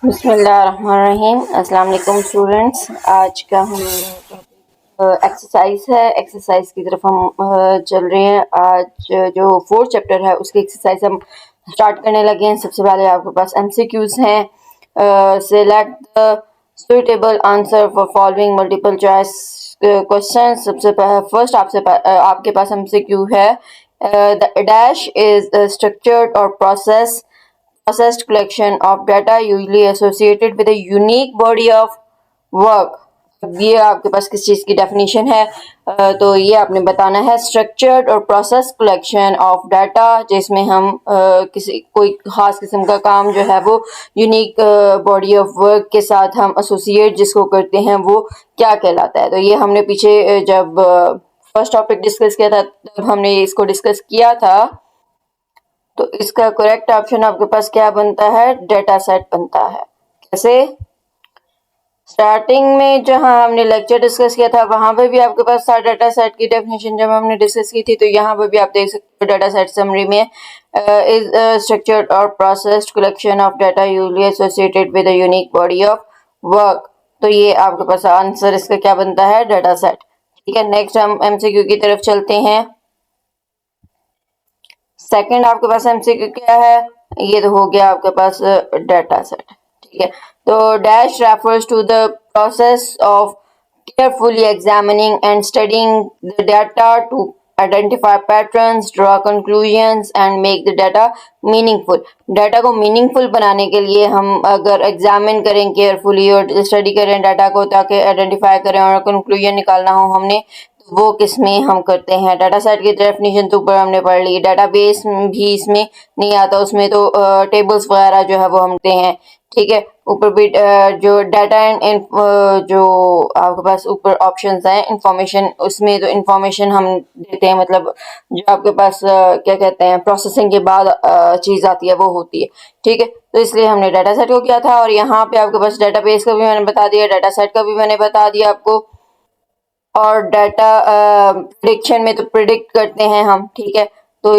बिस्मिल्लाहिर्रहमानिर्रहीम। अस्सलाम वालेकुम स्टूडेंट्स। आज का हमारा एक्सरसाइज है। एक्सरसाइज की तरफ हम चल रहे हैं। आज जो फोर्थ चैप्टर है उसकी एक्सरसाइज हम स्टार्ट करने लगे हैं। सबसे पहले आपके पास एमसीक्यूज हैं। Select the suitable answer for following multiple choice question. सबसे फर्स्ट आपके पास एमसीक्यू है। द डैश इज स्ट्रक्चर्ड और processed collection of data usually associated with a unique body of work। अब ये आपके पास किस चीज़ की डेफिनेशन है, तो ये आपने बताना है। स्ट्रक्चर्ड और प्रोसेस कलेक्शन ऑफ डाटा, जिसमें हम किसी कोई खास किस्म का काम जो है वो यूनिक बॉडी ऑफ वर्क के साथ हम एसोसिएट जिसको करते हैं वो क्या कहलाता है। तो ये हमने पीछे जब फर्स्ट टॉपिक डिस्कस किया था तब हमने इसको डिस्कस किया था। तो इसका करेक्ट ऑप्शन आपके पास क्या बनता है? डेटा सेट बनता है। कैसे? स्टार्टिंग में जहां हमने लेक्चर डिस्कस किया था वहां पे भी आपके पास था डेटा सेट की डेफिनेशन जब हमने डिस्कस की थी। तो यहाँ पे भी आप देख सकते हो डेटा सेट समरी में इज स्ट्रक्चर्ड और processed collection of data usually associated with a unique body of work. तो ये आपके पास आंसर इसका क्या बनता है? Data set. ठीक है, नेक्स्ट हम एमसीक्यू की तरफ चलते हैं। सेकंड आपके पास एमसीक्यू क्या है? ये तो हो गया आपके पास डेटा सेट। ठीक है, तो dash refers to the process of carefully examining and studying the data to identify patterns, draw conclusions and make the data meaningful। Data को मीनिंगफुल बनाने के लिए हम अगर एग्जामिन करें केयरफुली और स्टडी करें डाटा को ताकि आइडेंटिफाई करें और कंक्लूजन निकालना हो हमने, वो किस में हम करते हैं? डाटा सेट की डेफिनेशन तो ऊपर हमने पढ़ ली। डाटाबेस भी इसमें नहीं आता, उसमें तो टेबल्स वगैरह जो है वो हम देते हैं। ठीक है, ऊपर भी जो डाटा एंड जो आपके पास ऊपर ऑप्शंस हैं इंफॉर्मेशन, उसमें तो इंफॉर्मेशन हम देते हैं, मतलब जो आपके पास क्या कहते हैं प्रोसेसिंग के बाद चीज़ आती है वो होती है। ठीक है, तो इसलिए हमने डाटा सेट को किया था। और यहाँ पे आपके पास डाटाबेस का भी मैंने बता दिया, डाटा सेट का भी मैंने बता दिया आपको। और डाटा प्रिडिक्शन में तो प्रिडिक्ट करते हैं हम। ठीक है, तो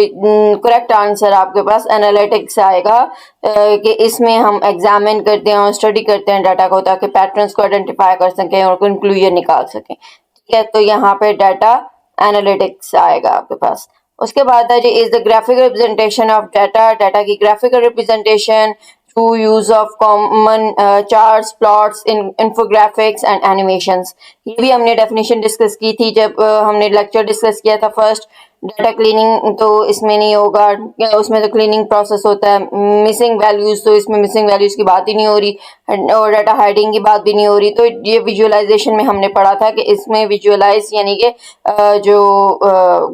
करेक्ट आंसर आपके पास एनालिटिक्स आएगा कि इसमें हम एग्जामिन करते हैं और स्टडी करते हैं डाटा को ताकि पैटर्न्स को आइडेंटिफाई कर सकें और कंक्लूजन निकाल सकें। ठीक है, तो यहाँ पे डाटा एनालिटिक्स आएगा आपके पास। उसके बाद है जी is the graphical representation of data. Data की graphical representation through use of common charts, plots, infographics and animations. ये भी हमने डेफिनेशन डिस्कस की थी जब हमने लेक्चर डिस्कस किया था फर्स्ट। डाटा क्लीनिंग तो इसमें नहीं होगा, उसमें तो क्लीनिंग प्रोसेस होता है। मिसिंग वैल्यूज, तो इसमें मिसिंग वैल्यूज की बात ही नहीं हो रही और डाटा हाइडिंग की बात भी नहीं हो रही। तो ये विजुअलाइजेशन में हमने पढ़ा था कि इसमें विजुअलाइज यानी कि जो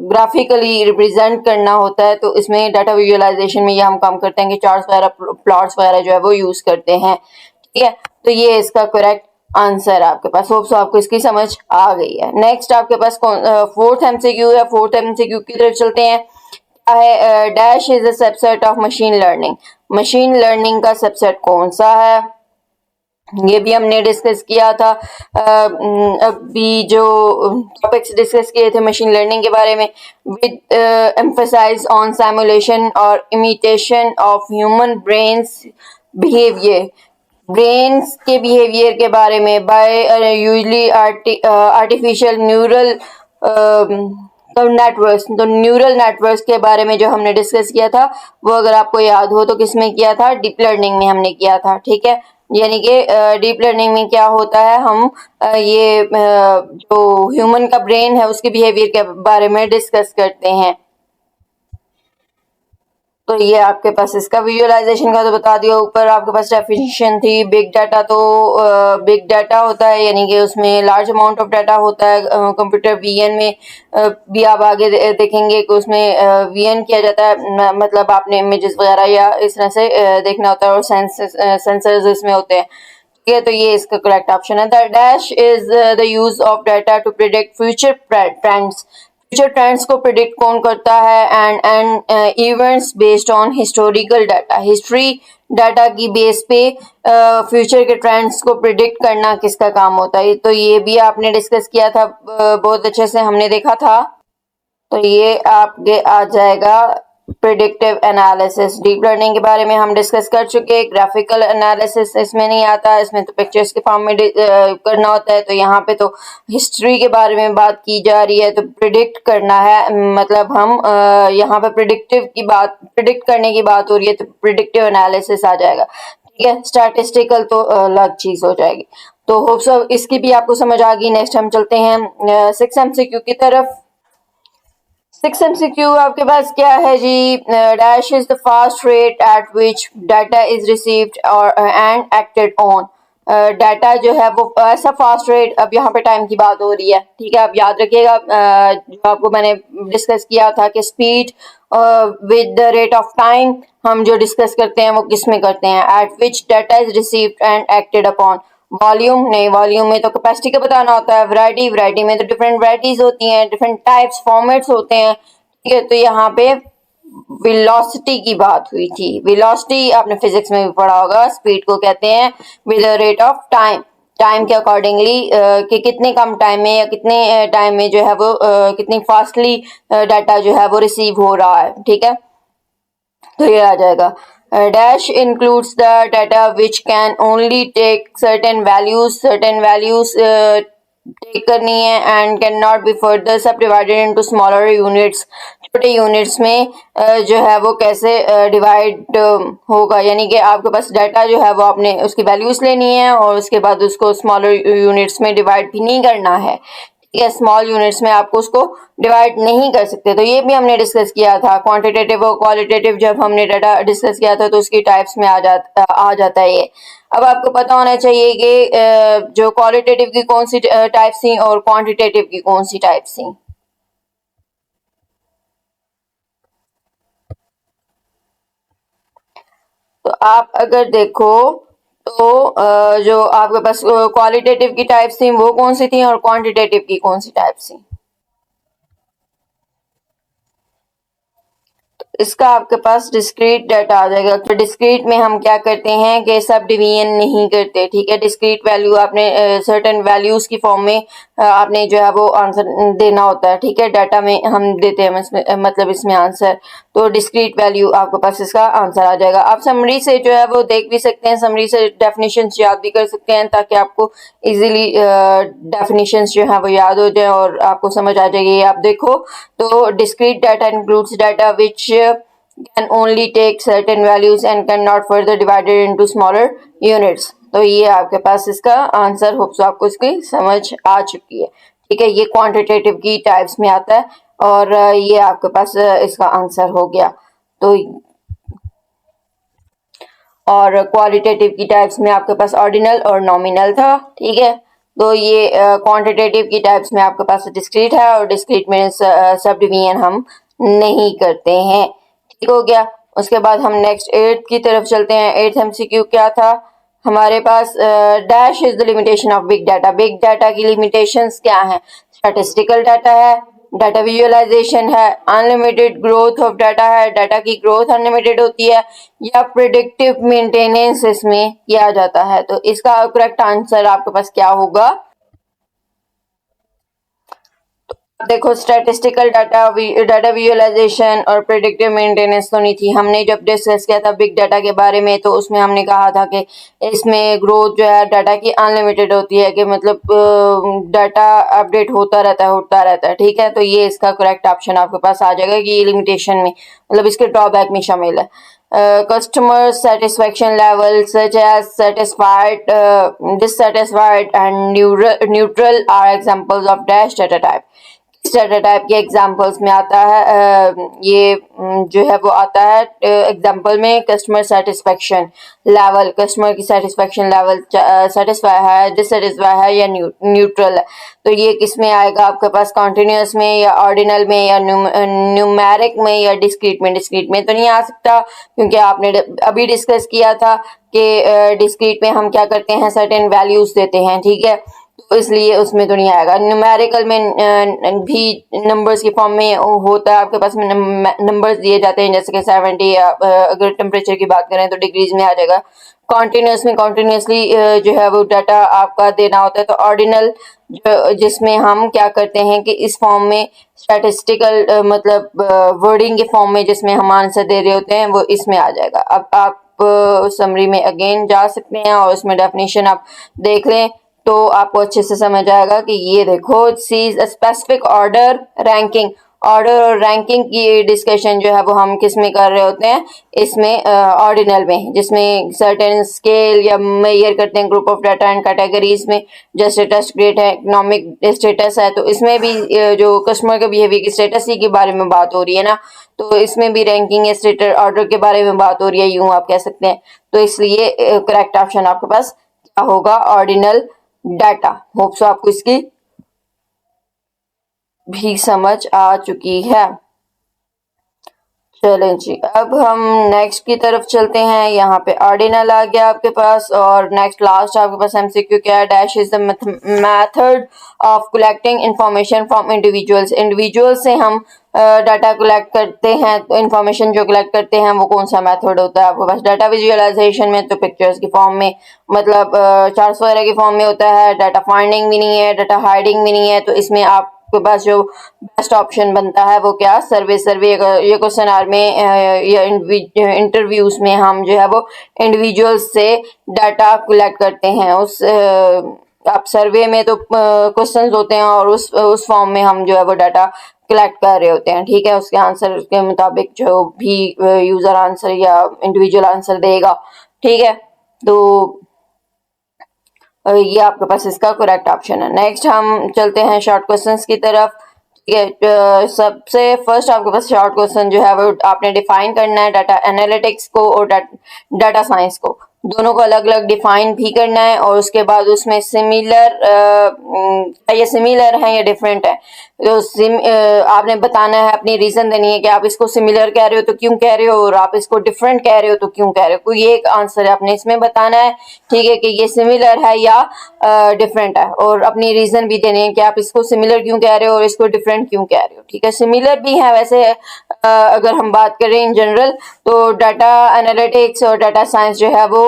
ग्राफिकली रिप्रेजेंट करना होता है, तो इसमें डाटा विजुअलाइजेशन में ये हम काम करते हैं कि चार्ट्स वगैरह, प्लॉट्स वगैरह जो है वो यूज करते हैं। ठीक है, तो ये इसका करेक्ट आंसर आपके पास। होप सो आपको इसकी समझ आ गई है। नेक्स्ट आपके पास फोर्थ एमसीक्यू है। फोर्थ एमसीक्यू की तरफ चलते हैं। क्या है? Dash is a subset of machine learning. Machine learning का सबसेट कौन सा है? ये भी हमने डिस्कस किया था। अभी जो टॉपिक्स डिस्कस किए थे मशीन लर्निंग के बारे में, विद एम्फसाइज ऑन सिमुलेशन और imitation of human brains behaviour. Brains के बिहेवियर के बारे में by usually artificial neural networks. तो न्यूरल नेटवर्क्स के बारे में जो हमने डिस्कस किया था वो अगर आपको याद हो तो किसमें किया था? डीप लर्निंग में हमने किया था। ठीक है, यानी कि डीप लर्निंग में क्या होता है, हम ये जो ह्यूमन का ब्रेन है उसके बिहेवियर के बारे में डिस्कस करते हैं। तो ये आपके पास इसका विजुअलाइजेशन का तो बता दिया। ऊपर आपके पास डेफिनेशन थी। बिग डाटा, तो बिग डाटा होता है यानी कि उसमें लार्ज अमाउंट ऑफ डाटा होता है। कंप्यूटर वीएन में भी आप आगे देखेंगे कि उसमें वीएन किया जाता है, मतलब आपने इमेजेस वगैरह या इस तरह से देखना होता है और सेंसर्स इसमें होते हैं। ठीक है, तो ये इसका करेक्ट ऑप्शन है। The dash is the use of data to predict future trends. Future trends को प्रिडिक्ट कौन करता है? And events based on historical data. History data की बेस पे फ्यूचर के ट्रेंड्स को प्रिडिक्ट करना किसका काम होता है? तो ये भी आपने डिस्कस किया था, बहुत अच्छे से हमने देखा था। तो ये आपके आ जाएगा प्रिडिक्टिव एनालिसिस, डीप लर्निंग के बारे में हम डिस्कस कर चुके हैं। ग्राफिकल एनालिसिस इसमें नहीं आता, इसमें तो पिक्चर्स के फॉर्म में करना होता है। तो यहाँ पे तो हिस्ट्री के बारे में बात की जा रही है, तो प्रिडिक्ट करना है, मतलब हम यहाँ पे प्रिडिक्ट करने की बात हो रही है, तो प्रिडिक्टिव एनालिसिस आ जाएगा। ठीक है, स्टैटिस्टिकल तो अलग चीज हो जाएगी। तो होप सो इसकी भी आपको समझ आ गई। नेक्स्ट हम चलते हैं 6 MCQ की तरफ। 6 MCQ आपके पास क्या है जी? Dash is the fast rate at which data is received और एंड एक्टेड ऑन। डाटा जो है वो ऐसा फास्ट रेट, अब यहाँ पे टाइम की बात हो रही है। ठीक है, आप याद रखिएगा जो आपको मैंने डिस्कस किया था कि speed with the rate of time हम जो डिस्कस करते हैं वो किस में करते हैं? Eight which data is received and acted upon. Volume नहीं, वॉल्यूम में तो कैपेसिटी का बताना होता है। वैरायटी में तो डिफरेंट वैरायटीज होती हैं, डिफरेंट टाइप्स फॉर्मेट्स होते हैं। ठीक है, तो यहाँ पे वेलोसिटी की बात हुई थी। वेलोसिटी आपने फिजिक्स में भी पढ़ा होगा, स्पीड को कहते हैं with the rate of time. Time के अकॉर्डिंगली कि कितने कम टाइम में या कितने टाइम में जो है वो कितनी फास्टली डाटा जो है वो रिसीव हो रहा है। ठीक है, तो ये आ जाएगा। Dash includes the data which can only take certain values take करनी है and can not be further subdivided into smaller units. छोटे यूनिट्स में जो है वो कैसे डिवाइड होगा, यानी कि आपके पास डाटा जो है वो आपने उसकी वैल्यूज लेनी है और उसके बाद उसको स्मॉलर यूनिट्स में डिवाइड भी नहीं करना है। या स्मॉल यूनिट्स में आपको उसको डिवाइड नहीं कर सकते। तो ये भी हमने डिस्कस किया था। क्वांटिटेटिव और क्वालिटेटिव जब हमने डाटा डिस्कस किया था तो उसकी टाइप्स में आ जाता है ये। अब आपको पता होना चाहिए कि जो क्वालिटेटिव की कौन सी टाइप्स थी और क्वांटिटेटिव की कौन सी टाइप्स थी। तो आप अगर देखो तो जो आपके पास क्वालिटेटिव की टाइप्स थी वो कौन सी थी और क्वांटिटेटिव की कौन सी टाइप्स थी? इसका आपके पास डिस्क्रीट डाटा आ जाएगा। तो डिस्क्रीट में हम क्या करते हैं कि सब डिवीजन नहीं करते। ठीक है, डिस्क्रीट वैल्यू आपने सर्टेन वैल्यूज की फॉर्म में आपने जो है वो आंसर देना होता है। ठीक है, डाटा में हम देते हैं मतलब इसमें आंसर। तो डिस्क्रीट वैल्यू आपके पास इसका आंसर आ जाएगा। आप समरी से जो है वो देख भी सकते हैं, समरी से डेफिनेशंस याद भी कर सकते हैं ताकि आपको इजीली डेफिनेशंस जो है वो याद हो जाए और आपको समझ आ जाएगी। आप देखो तो discrete data includes data which can only take certain values and cannot further divided into smaller units। तो ये आपके पास इसका आंसर, होप सो आपको इसकी समझ आ चुकी है। ठीक है, ये क्वांटिटेटिव की टाइप्स में आता है और ये आपके पास इसका आंसर हो गया। तो और क्वालिटेटिव की टाइप्स में आपके पास ऑर्डिनल और नॉमिनल था। ठीक है, तो ये क्वांटिटेटिव की टाइप्स में आपके पास डिस्क्रीट है और डिस्क्रीट में सब डिवीजन हम नहीं करते हैं। ठीक हो गया। उसके बाद हम नेक्स्ट 8th की तरफ चलते हैं। 8th MCQ क्या था हमारे पास? Dash is the limitation of big data. Big data की लिमिटेशंस क्या हैं? स्टैटिस्टिकल डाटा है, डाटा विजुअलाइजेशन है, अनलिमिटेड ग्रोथ ऑफ डाटा है, डाटा की ग्रोथ अनलिमिटेड होती है, या प्रिडिक्टिव मेंटेनेंस इसमें किया जाता है। तो इसका करेक्ट आंसर आपके पास क्या होगा? देखो, स्टैटिस्टिकल डाटा विजुअलाइजेशन और प्रेडिक्टिव मेंटेनेंस तो नहीं थी। हमने जब डिस्कस किया था बिग डाटा के बारे में तो उसमें हमने कहा था कि इसमें ग्रोथ जो है डाटा की अनलिमिटेड होती है, कि मतलब डाटा अपडेट होता रहता है। ठीक है, तो ये इसका करेक्ट ऑप्शन आपके पास आ जाएगा कि ये लिमिटेशन में, मतलब इसके ड्रॉबैक में शामिल है। customer satisfaction level such as satisfied, dissatisfied and neutral are examples of dash data type। किस डाटा टाइप के एग्जांपल्स में आता है? ये जो है वो आता है एग्जांपल में कस्टमर सेटिस्फेक्शन लेवल, कस्टमर की सेटिस्फेक्शन लेवल सेटिस्फाई है, डिससेटिस्फाई है या न्यूट्रल है। तो ये किस में आएगा आपके पास? कॉन्टिन्यूस में या ऑर्डिनल में या न्यूमेरिक में या डिस्क्रीट में? डिस्क्रीट में तो नहीं आ सकता क्योंकि आपने अभी डिस्कस किया था कि डिस्क्रीट में हम क्या करते हैं, सर्टेन वैल्यूज देते हैं। ठीक है, तो इसलिए उसमें तो नहीं आएगा। न्यूमेरिकल में भी नंबर्स की फॉर्म में होता है, आपके पास नंबर्स दिए जाते हैं जैसे कि 70 या अगर टेम्परेचर की बात करें तो डिग्रीज में आ जाएगा कॉन्टिन्यूसली जो है वो डाटा आपका देना होता है। तो ऑर्डिनल जिसमें हम क्या करते हैं कि इस फॉर्म में स्टैटिस्टिकल मतलब वर्डिंग के फॉर्म में जिसमें हम आंसर दे रहे होते हैं वो इसमें आ जाएगा। अब आप समरी में अगेन जा सकते हैं और उसमें डेफिनेशन आप देख लें तो आपको अच्छे से समझ आएगा कि ये देखो सी स्पेसिफिक ऑर्डर रैंकिंग, ऑर्डर और रैंकिंग की डिस्कशन जो है वो हम किस में कर रहे होते हैं, इसमें ऑर्डिनल में, जिसमें सर्टेन स्केल या मेजर करते हैं group of data and categories में। जैसे स्टेटस ग्रेड है, इकोनॉमिक स्टेटस है, तो इसमें भी जो कस्टमर के बिहेवियर की स्टेटस ही के बारे में बात हो रही है ना, तो इसमें भी रैंकिंग स्टेटस ऑर्डर के बारे में बात हो रही है, यूं आप कह सकते हैं। तो इसलिए करेक्ट ऑप्शन आपके पास क्या होगा, ऑर्डिनल डाटा। होप सो आपको इसकी भी समझ आ चुकी है। चलें जी, अब हम नेक्स्ट की तरफ चलते हैं। यहाँ पे ऑर्डिनल आ गया आपके पास और नेक्स्ट लास्ट आपके पास एमसीक्यू क्या है, dash is the method of collecting information from individuals. Individual से हम डाटा कलेक्ट करते हैं, तो इंफॉर्मेशन जो कलेक्ट करते हैं वो कौन सा मेथड होता है आपके पास। डाटा विजुअलाइजेशन में तो पिक्चर्स की फॉर्म में, मतलब चार्ट्स वगैरह की फॉर्म में होता है। डाटा फाइंडिंग भी नहीं है, डाटा हाइडिंग भी नहीं है, तो इसमें आपके पास जो बेस्ट ऑप्शन बनता है वो क्या, सर्वे। सर्वे ये क्वेश्चन आर में या इंटरव्यूज में हम जो है वो इंडिविजुअल्स से डाटा कलेक्ट करते हैं। उस आप सर्वे में तो क्वेश्चंस होते हैं और उस फॉर्म में हम जो है वो डाटा कलेक्ट कर रहे होते हैं, ठीक है। उसके आंसर के मुताबिक जो भी यूजर आंसर या इंडिविजुअल आंसर देगा, ठीक है। तो ये आपके पास इसका करेक्ट ऑप्शन है। नेक्स्ट हम चलते हैं शॉर्ट क्वेश्चंस की तरफ, ठीक है। सबसे फर्स्ट आपके पास शॉर्ट क्वेश्चन जो है वो आपने डिफाइन करना है डाटा एनालिटिक्स को और डाटा साइंस को, दोनों को अलग अलग डिफाइन भी करना है। और उसके बाद उसमें सिमिलर ये सिमिलर है या डिफरेंट है, तो आपने बताना है, अपनी रीजन देनी है कि आप इसको सिमिलर कह रहे हो तो क्यों कह रहे हो, और आप इसको डिफरेंट कह रहे हो तो क्यों कह रहे हो। कोई एक आंसर आपने इसमें बताना है, ठीक है, कि ये सिमिलर है या डिफरेंट है, और अपनी रीजन भी देनी है कि आप इसको सिमिलर क्यों कह रहे हो और इसको डिफरेंट क्यों कह रहे हो, ठीक है। सिमिलर भी है वैसे अगर हम बात करें इन जनरल, तो डाटा एनालिटिक्स और डाटा साइंस जो है वो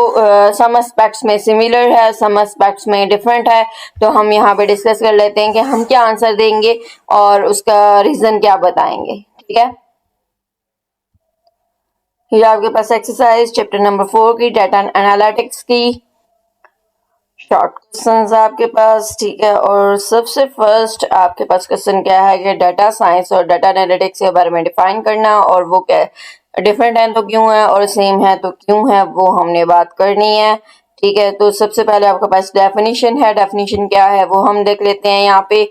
सम एस्पेक्ट्स में सिमिलर है, सम एस्पेक्ट्स में डिफरेंट है। तो हम यहाँ पे डिस्कस कर लेते हैं कि हम क्या आंसर देंगे और उसका रीजन क्या बताएंगे, ठीक है। ये आपके पास एक्सरसाइज चैप्टर नंबर 4 की डाटा एनालिटिक्स की शॉर्ट क्वेश्चंस आपके पास, ठीक है। और सबसे फर्स्ट आपके पास क्वेश्चन क्या है कि डाटा साइंस और डाटा एनालिटिक्स के बारे में डिफाइन करना, और वो क्या डिफरेंट है तो क्यों है और सेम है तो क्यों है, वो हमने बात करनी है, ठीक है। तो सबसे पहले आपके पास डेफिनेशन है, डेफिनेशन क्या है वो हम देख लेते हैं यहाँ पे,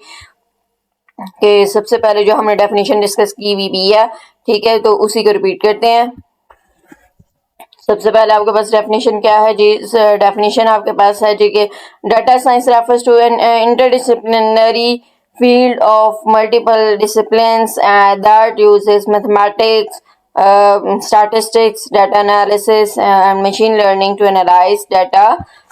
कि सबसे पहले जो हमने डेफिनेशन डिस्कस की हुई भी है, ठीक है, तो उसी को रिपीट करते हैं। सबसे पहले आपके पास डेफिनेशन क्या है जी, डेफिनेशन आपके पास है जी कि data science refers to an interdisciplinary field of multiple disciplines that uses mathematics, statistics, data analysis and machine learning to analyze data.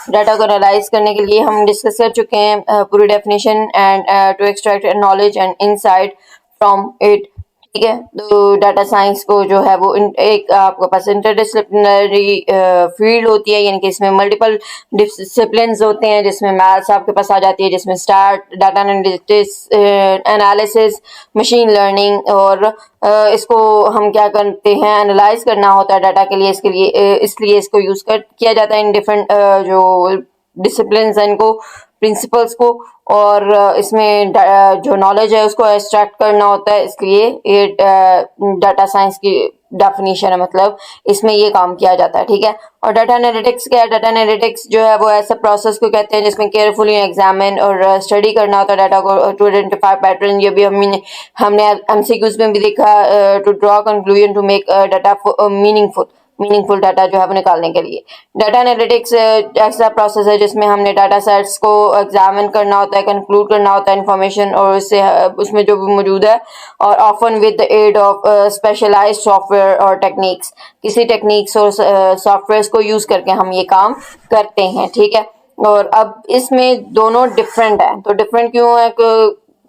Data को एनालाइज करने के लिए हम डिस्कस कर चुके हैं पूरी definition, and to extract knowledge and insight from it, ठीक है। तो डाटा साइंस को जो है वो एक आपके पास इंटरडिसिप्लिनरी फील्ड होती है, यानी कि इसमें मल्टीपल डिसिप्लिन्स होते हैं, जिसमें मैथ्स आपके पास आ जाती है, जिसमें start data analysis, machine learning, और इसको हम क्या करते हैं, एनालाइज करना होता है डाटा के लिए, इसलिए इसको यूज किया जाता है इन डिफरेंट जो डिसिप्लिन्स हैं इनको, प्रिंसिपल्स को, और इसमें जो नॉलेज है उसको एक्सट्रैक्ट करना होता है, इसलिए ये डाटा साइंस की डेफिनेशन है, मतलब इसमें ये काम किया जाता है, ठीक है। और डाटा एनालिटिक्स क्या है, डाटा एनालिटिक्स जो है वो ऐसा प्रोसेस को कहते हैं जिसमें केयरफुली एग्जामिन और स्टडी करना होता है डाटा को, टू आइडेंटिफाई पैटर्न। ये भी हमने एमसीक्यूज में भी देखा, to draw conclusion, to make data meaningful data जो है वो निकालने के लिए। डाटा एनालिटिक्स ऐसा प्रोसेस है जिसमें हमने डाटा सेट्स को एग्जामिन करना होता है, कंक्लूड करना होता है इंफॉर्मेशन, और उससे उसमें जो भी मौजूद है, और often with the aid of specialised software और टेक्निक्स, किसी टेक्निक्स और सॉफ्टवेयर को यूज करके हम ये काम करते हैं, ठीक है। और अब इसमें दोनों डिफरेंट है, तो डिफरेंट क्यों है,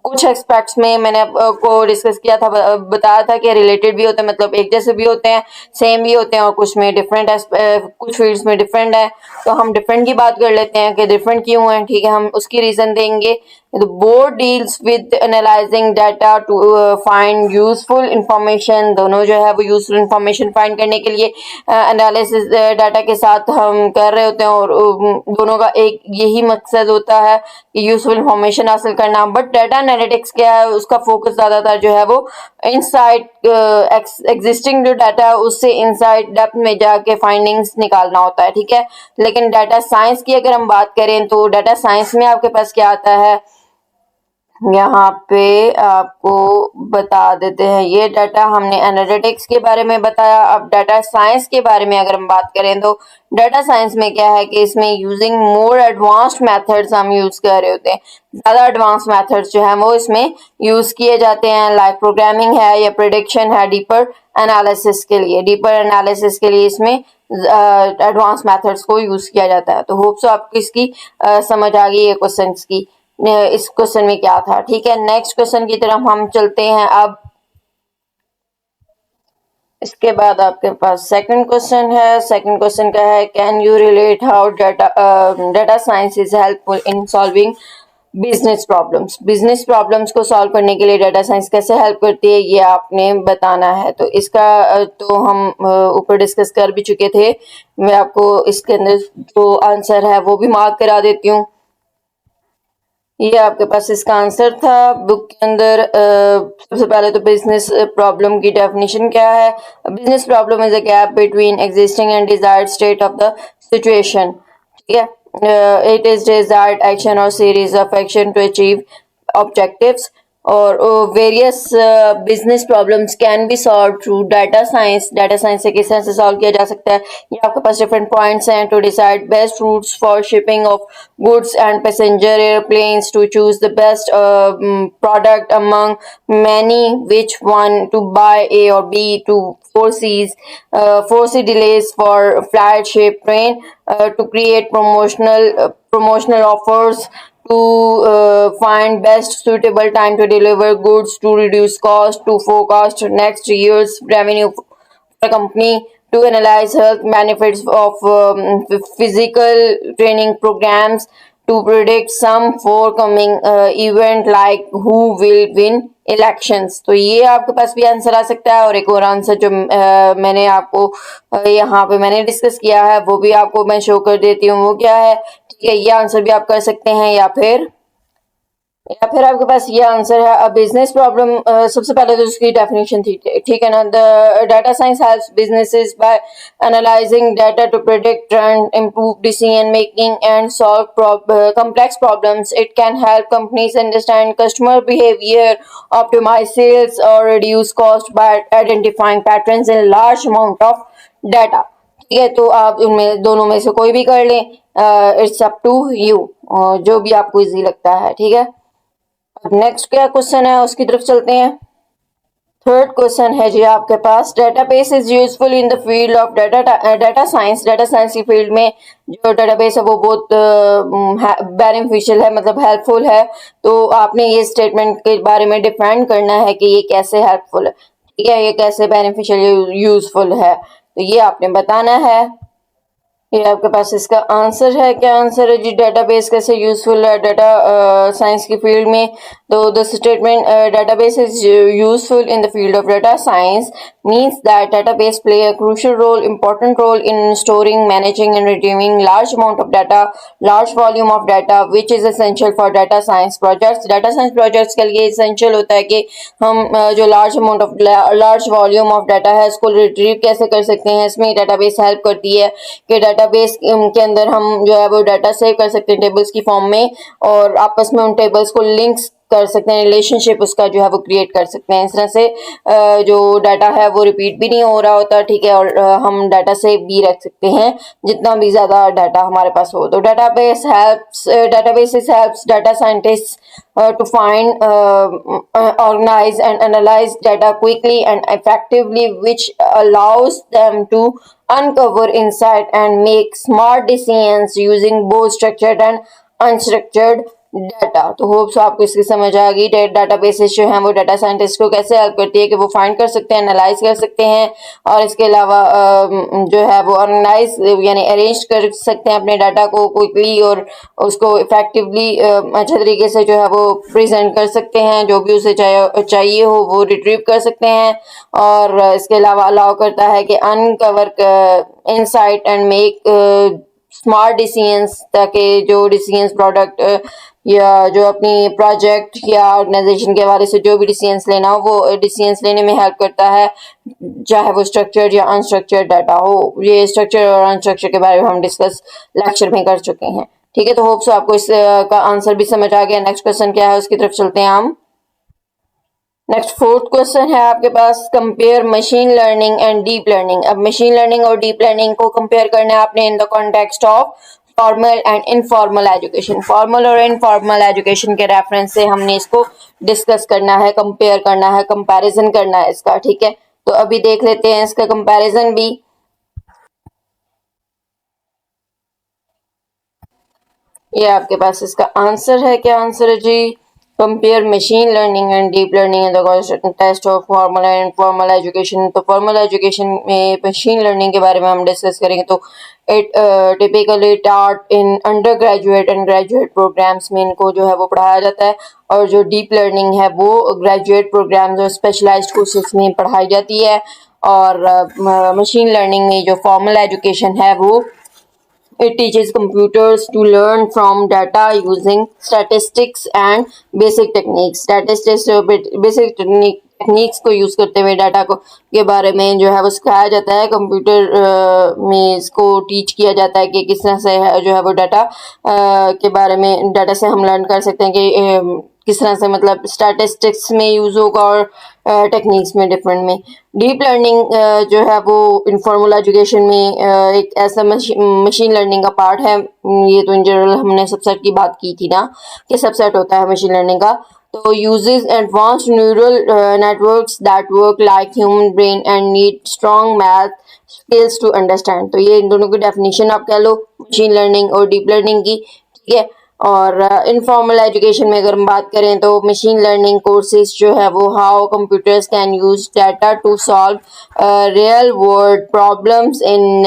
कुछ एस्पेक्ट्स में मैंने आपको डिस्कस किया था, बताया था कि रिलेटेड भी होते हैं, मतलब एक जैसे भी होते हैं, सेम भी होते हैं, और कुछ में डिफरेंट, कुछ फील्ड्स में डिफरेंट है। तो हम डिफरेंट की बात कर लेते हैं कि डिफरेंट क्यों है, ठीक है, हम उसकी रीजन देंगे। The board deals with analyzing data to find useful information। दोनों जो है वो यूजफुल इंफॉर्मेशन फाइंड करने के लिए एनालिसिस डाटा के साथ हम कर रहे होते हैं, और दोनों का एक यही मकसद होता है कि यूजफुल इंफॉर्मेशन हासिल करना। बट डाटा एनालिटिक्स क्या है, उसका फोकस ज़्यादातर जो है वो इनसाइड एग्जिस्टिंग जो डाटा है उससे इनसाइड डेप्थ में जाके फाइंडिंग्स निकालना होता है, ठीक है। लेकिन डाटा साइंस की अगर हम बात करें तो डाटा साइंस में आपके पास क्या आता है, यहाँ पे आपको बता देते हैं। ये डाटा हमने एनालिटिक्स के बारे में बताया। अब डाटा साइंस के बारे में अगर हम बात करें तो डाटा साइंस में क्या है कि इसमें यूजिंग मोर एडवांस्ड मेथड्स हम यूज कर रहे होते हैं। ज़्यादा एडवांस मेथड्स जो है वो इसमें यूज किए जाते हैं, लाइक प्रोग्रामिंग है या प्रिडिक्शन है, डीपर एनालिसिस के लिए। डीपर एनालिसिस के लिए इसमें एडवांस मेथड्स को यूज किया जाता है। तो होप सो आपको इसकी समझ आ गई है क्वेश्चन की, इस क्वेश्चन में क्या था, ठीक है। नेक्स्ट क्वेश्चन की तरफ हम चलते हैं। अब इसके बाद आपके पास सेकंड क्वेश्चन है। सेकंड क्वेश्चन का है, can you relate how data science is helpful in solving business problems. Business problems को सॉल्व करने के लिए डाटा साइंस कैसे हेल्प करती है, ये आपने बताना है। तो इसका तो हम ऊपर डिस्कस कर भी चुके थे। मैं आपको इसके अंदर जो आंसर है वो भी मार्क करा देती हूँ। ये आपके पास इसका आंसर था बुक के अंदर। सबसे पहले तो बिजनेस प्रॉब्लम की डेफिनेशन क्या है। Business problem is a gap between existing and desired state of the situation, ठीक है। इट इज डिजायर्ड एक्शन और series of action to achieve objectives, और various business problems can be solve through data science. Data science से किस तरह से solve किया जा सकता है, ये आपके पास डिफरेंट पॉइंट्स हैं। To decide best routes for shipping of goods and passenger airplanes, to choose the best product among many, which one to buy, A or B, to foresee delays for flight, ship, train, to create promotional offers, to find best suitable time to deliver goods, to reduce cost, to forecast next year's revenue for a company, to analyze health benefits of physical training programs, to predict some forthcoming event like who will win elections. तो ये आपके पास भी answer आ सकता है। और एक और answer जो मैंने आपको यहाँ पे मैंने डिस्कस किया है वो भी आपको मैं शो कर देती हूँ, वो क्या है, ठीक है। ये आंसर भी आप कर सकते हैं, या फिर आपके पास ये आंसर है। अ बिजनेस प्रॉब्लम, सबसे पहले तो उसकी डेफिनेशन थी, ठीक है ना। The data science helps businesses by analysing data to predict trend, improve decision making and solve complex problems. It can help companies understand customer behavior, optimize sales, or reduce cost by identifying patterns in large amount of data, ठीक है। तो आप उनमें दोनों में से कोई भी कर लें, इट्स अप टू यू, जो भी आपको इजी लगता है, ठीक है। अब नेक्स्ट क्या क्वेश्चन है उसकी तरफ चलते हैं। थर्ड क्वेश्चन है जी आपके पास, database is useful in the field of data science. Data science की फील्ड में जो डेटाबेस है वो बहुत बेनिफिशियल है, मतलब हेल्पफुल है। तो आपने ये स्टेटमेंट के बारे में डिफाइन करना है कि ये कैसे हेल्पफुल है, ठीक है, ये कैसे बेनिफिशियल यूजफुल है, तो ये आपने बताना है। ये आपके पास इसका आंसर है। क्या आंसर है जी, डेटाबेस कैसे यूजफुल है डाटा साइंस की फील्ड में। तो the statement database is useful in the field of data science means that database play a crucial role, important role in storing, managing and retrieving large amount of data, large volume of data, which is essential for data science projects. data science projects के लिए essential होता है कि हम जो large volume of data है इसको retrieve कैसे कर सकते हैं। इसमें database help करती है कि database के अंदर हम जो है वो data सेव कर सकते हैं टेबल्स की फॉर्म में, और आपस में उन टेबल्स को लिंक्स कर सकते हैं, रिलेशनशिप उसका जो है वो क्रिएट कर सकते हैं। इस तरह से जो डाटा है वो रिपीट भी नहीं हो रहा होता, ठीक है, और हम डाटा सेव भी रख सकते हैं जितना भी ज़्यादा डाटा हमारे पास हो। तो databases helps data scientist to find, organize and analyze data quickly and effectively, which allows them to uncover insight and make smart decisions using both structured and unstructured data. तो होप सो आपको इसकी समझ आ गई। Databases जो हैं वो data scientist को कैसे हेल्प करती है कि वो फाइंड कर सकते हैं, एनालाइज कर सकते हैं और इसके अलावा जो है वो ऑर्गेनाइज यानी अरेंज कर सकते हैं अपने डाटा को क्विकली और उसको इफेक्टिवली अच्छे तरीके से जो है वो प्रेजेंट कर सकते हैं। जो भी उसे चाहिए हो वो रिट्रीव कर सकते हैं और इसके अलावा अलाउ करता है कि uncover insight and make smart decisions, ताकि जो डिसीजंस प्रोडक्ट या जो अपनी प्रोजेक्ट या ऑर्गेनाइजेशन के हवाले से जो भी डिसीजंस लेना हो वो डिसीजंस लेने में हेल्प करता है, चाहे वो स्ट्रक्चर्ड या अनस्ट्रक्चर्ड डाटा हो। ये स्ट्रक्चर और अनस्ट्रक्चर के बारे में हम डिस्कस लेक्चर में कर चुके हैं। ठीक है, तो होप सो आपको इसका आंसर भी समझ आ गया। नेक्स्ट क्वेश्चन क्या है उसकी तरफ चलते हैं हम। नेक्स्ट फोर्थ क्वेश्चन है आपके पास, compare machine learning and deep learning. अब मशीन लर्निंग और डीप लर्निंग को कंपेयर करना है आपने in the context of formal and informal education. Formal और इनफॉर्मल एजुकेशन के रेफरेंस से हमने इसको डिस्कस करना है, कंपेयर करना है, कंपैरिजन करना है इसका। ठीक है, तो अभी देख लेते हैं इसका कंपैरिजन भी। ये आपके पास इसका आंसर है। क्या आंसर है जी? Compare machine learning and deep learning in the test of formal and informal education. तो फॉर्मल एजुकेशन में मशीन लर्निंग के बारे में हम डिस्कस करेंगे। तो it typically taught in undergraduate and graduate programs में इनको जो है वो पढ़ाया जाता है, और जो डीप लर्निंग है वो ग्रेजुएट प्रोग्राम्स और स्पेशलाइज्ड कोर्सेज में पढ़ाई जाती है। और मशीन लर्निंग में जो फॉर्मल एजुकेशन है वो it teaches computers to learn from data using statistics and basic techniques. Statistics basic techniques को यूज करते हुए डाटा को के बारे में जो है वो सिखाया जाता है। कंप्यूटर में इसको टीच किया जाता है कि किस तरह से जो है वो डाटा के बारे में, डाटा से हम लर्न कर सकते हैं कि किस तरह से मतलब स्टैटिस्टिक्स में यूज होगा और टेक्निक्स में डिफरेंट में। डीप लर्निंग जो है वो इनफॉर्मल एजुकेशन में एक ऐसा मशीन लर्निंग का पार्ट है। ये तो इन जनरल हमने सबसेट की बात की थी ना कि सबसेट होता है मशीन लर्निंग का। तो uses advanced neural networks that work like human brain and need strong math skills to understand। तो ये इन दोनों की डेफिनेशन आप कह लो मशीन लर्निंग और डीप लर्निंग की। ठीक है, और इनफॉर्मल एजुकेशन में अगर हम बात करें तो मशीन लर्निंग कोर्सेज जो है वो how computers can use data to solve real world problems in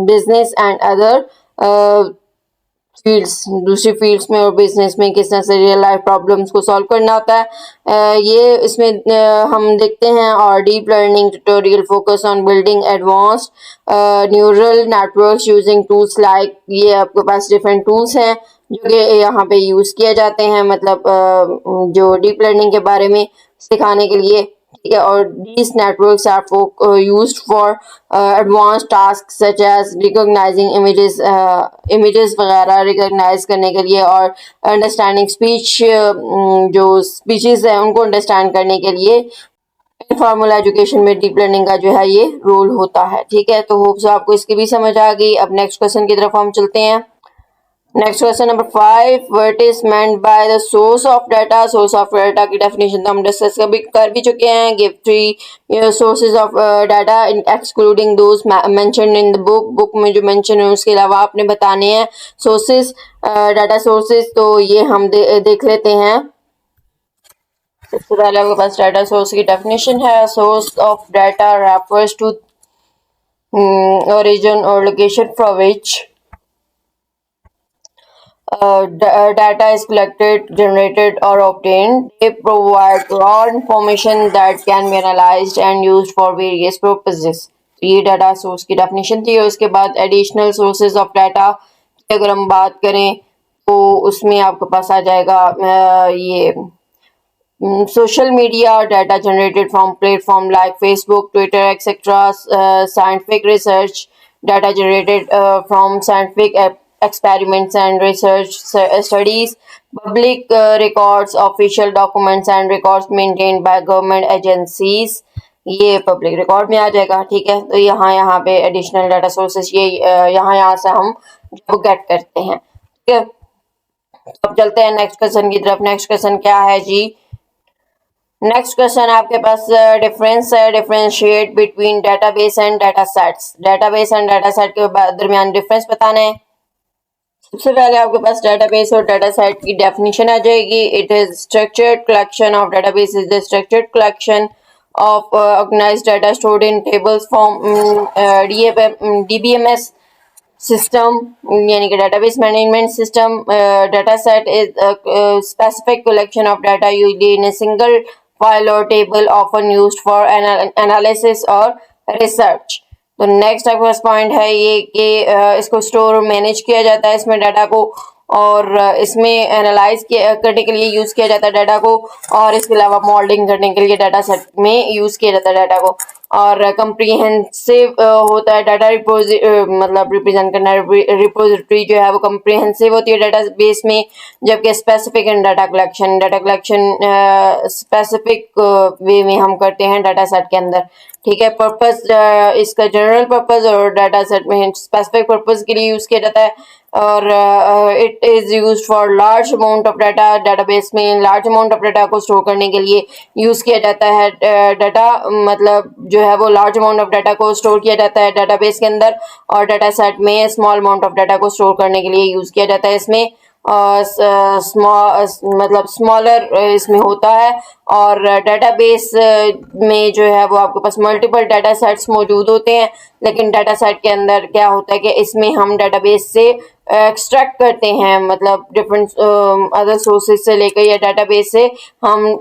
business and other fields. दूसरी फील्ड्स में और बिजनेस में किस तरह से रियल लाइफ प्रॉब्लम्स को सॉल्व करना होता है, ये इसमें हम देखते हैं। और deep learning tutorial focus on building advanced neural networks using tools like, ये आपके पास डिफरेंट टूल्स हैं जो कि यहाँ पे यूज किए जाते हैं, मतलब जो डीप लर्निंग के बारे में सिखाने के लिए। ठीक है, और these networks are used for advanced tasks such as recognizing images वगैरह रिकॉग्नाइज करने के लिए, और अंडरस्टैंडिंग स्पीच, जो स्पीचेस हैं उनको अंडरस्टैंड करने के लिए इनफॉर्मल एजुकेशन में डीप लर्निंग का जो है ये रोल होता है। ठीक है, तो होप सो आपको इसकी भी समझ आ गई। अब नेक्स्ट क्वेश्चन की तरफ हम चलते हैं। Next question number 5, what is meant by the source of data. Source of data की डेफिनेशन तो हम डिस्कस कर भी चुके हैं। Give 3 sources of data excluding those mentioned in the book. Book में जो मेंशन है उसके अलावा आपने बताने हैं सोर्सेज, डाटा सोर्सेज। तो ये हम देख लेते हैं। सबसे पहले आपके पास डाटा सोर्स की डेफिनेशन है। Source of data refers to origin और location from which data is collected, generated or obtained. They provide raw information that can be analyzed and used for various purposes. तो ये data source की definition थी। और उसके बाद additional sources of data की अगर हम बात करें तो उसमें आपके पास आ जाएगा ये social media data generated from platform like Facebook, Twitter, etc. Scientific research data generated from scientific experiments and research studies. Public records, official documents and records maintained by government agencies. ये पब्लिक रिकॉर्ड में आ जाएगा। ठीक है, तो यहाँ पे additional data sources ये यहाँ से हम जो गेट करते हैं। ठीक है, तो अब चलते हैं नेक्स्ट क्वेश्चन की तरफ। नेक्स्ट क्वेश्चन क्या है जी? नेक्स्ट क्वेश्चन आपके पास डिफरेंस है, differentiate between database and data sets. Database and data set के दरमियान डिफरेंस बताना है। सबसे पहले आपके पास डेटाबेस और डाटा सेट की डेफिनेशन आ जाएगी. It is structured collection of database is the structured collection of organized data stored in tables form DBMS system यानी कि database management system. Data set is a specific collection of data usually in a single file or table often used for analysis or research. तो next आपके पास point है ये कि इसको store और manage किया जाता है इसमें डाटा को, और इसमें एनालाइज करने के लिए यूज़ किया जाता है डाटा को, और इसके अलावा मॉडलिंग करने के लिए डाटा सेट में यूज़ किया जाता है डाटा को. और कंप्रीहेंसिव होता है डाटा मतलब रिप्रेजेंट करना. रिपोजिटरी जो है वो कंप्रीहेंसिव होती है डाटा बेस में, जबकि specific in data collection specific way में हम करते हैं डाटा सेट के अंदर. ठीक है. पर्पस इसका जनरल पर्पस और डाटा सेट में स्पेसिफिक पर्पस के लिए यूज किया जाता है. और it is used for large amount of data. Database में लार्ज अमाउंट ऑफ डाटा को स्टोर करने के लिए यूज किया जाता है. डाटा मतलब जो है वो लार्ज अमाउंट ऑफ डाटा को स्टोर किया जाता है डाटाबेस के अंदर, और डाटा सेट में स्मॉल अमाउंट ऑफ डाटा को स्टोर करने के लिए यूज किया जाता है. इसमें मतलब स्मॉलर इसमें होता है. और डाटाबेस में जो है वो आपके पास मल्टीपल डाटा सेट्स मौजूद होते हैं, लेकिन डाटा सेट के अंदर क्या होता है कि इसमें हम डाटाबेस से एक्सट्रैक्ट करते हैं, मतलब डिफरेंट अदर सोर्सेज से लेकर या डाटाबेस से हम